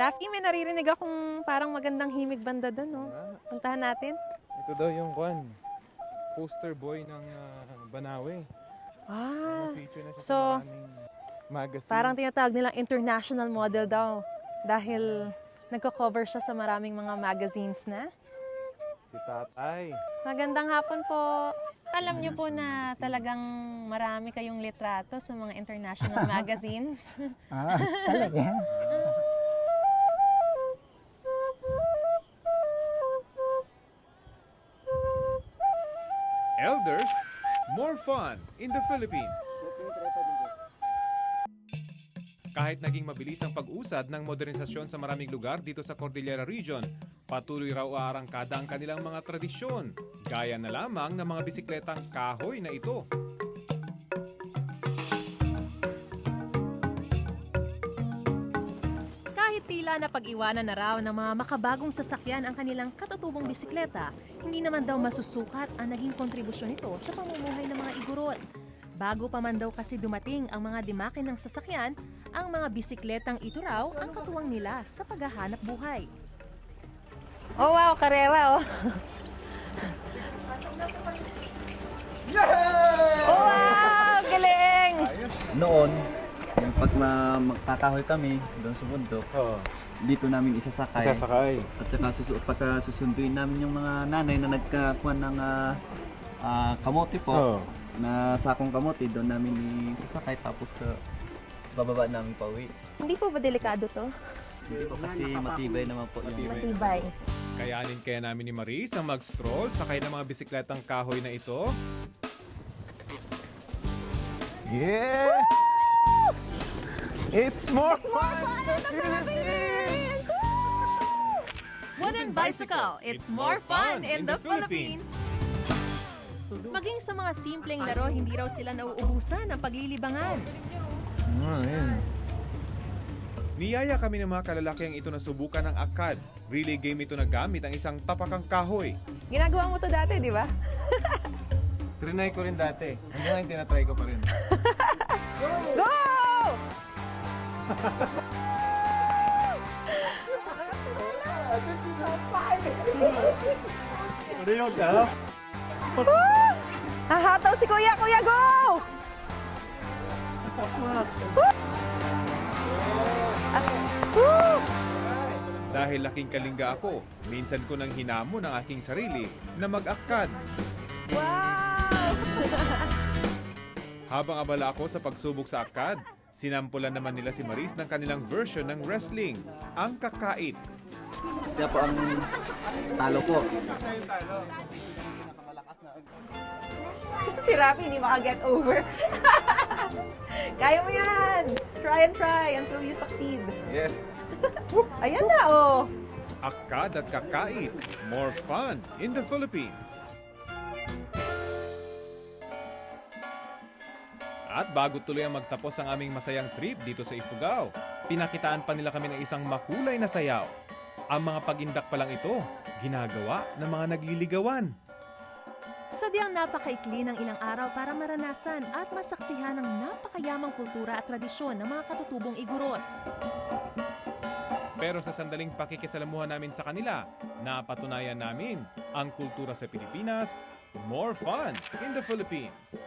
Rafi, may naririnig akong parang magandang himig banda doon, no? Puntahan natin. Ito daw yung poster boy ng Banawe. Feature na siya So, sa maraming magazine. parang tinatawag nilang international model daw. Dahil nagko-cover siya sa maraming mga magazines na. Si Tatay. Magandang hapon po. Alam niyo po na talagang marami kayong litrato sa mga international magazines. Talaga? Elders, more fun in the Philippines. Kahit naging mabilis ang pag-usad ng modernisasyon sa maraming lugar dito sa Cordillera Region, patuloy raw aarangkada ang kanilang mga tradisyon, gaya na lamang ng mga bisikletang kahoy na ito. Kahit tila na pag-iwanan na raw ng mga makabagong sasakyan ang kanilang katutubong bisikleta, hindi naman daw masusukat ang naging kontribusyon nito sa pamumuhay ng mga Igorot. Bago pa man daw kasi dumating ang mga dimakin ng sasakyan, ang mga bisikletang ito raw ang katuwang nila sa paghahanap buhay. Oh wow, karera oh. Oh wow, galing! Noon, yung pag magkakahoy kami doon sa bundok, dito namin isasakay. At saka pagka susunduin namin yung mga nanay na nagkakuha ng kamote po, na sakong kamote, doon namin isasakay tapos bababa namin pauwi. Hindi po ba delikado to? Hindi po kasi matibay naman po yung Matibay. Kayanin kaya namin ni Maris ang mag-stroll sakay ng mga bisikletang kahoy na ito. Yeah! It's more fun in the Philippines! Wooden bicycle, it's more fun in the Philippines! Maging sa mga simpleng laro, hindi raw sila nauubusan ng paglilibangan. Niyaya kami ng mga kalalakiang ito na subukan ng akad. Relay game ito na gamit ang isang tapakang kahoy. Ginagawa mo to dati, di ba? Trinay ko rin dati. Hanggang ngayon tinatry ko pa rin. Go! Hahataw si Kuya! Kuya, go! Dahil laking kalingga ako, minsan ko nang hinamon ang aking sarili na mag-akad. Wow! Habang abala ako sa pagsubok sa akad, sinampulan naman nila si Maris ng kanilang version ng wrestling, ang kakait. siya po ang talo po. Si Rafi hindi maka-get over. Kaya mo yan! Try and try until you succeed. Yes. Ayan na, oh! Akad at kakait, more fun in the Philippines. At bago tuloy ang magtapos ang aming masayang trip dito sa Ifugao, pinakitaan pa nila kami ng isang makulay na sayaw. Ang mga pagindak pa lang ito, ginagawa ng mga nagliligawan. Sadyang napakaikli ng ilang araw para maranasan at masaksihan ang napakayamang kultura at tradisyon ng mga katutubong Igorot. Pero sa sandaling pakikisalamuhan namin sa kanila, napatunayan namin ang kultura sa Pilipinas, more fun in the Philippines.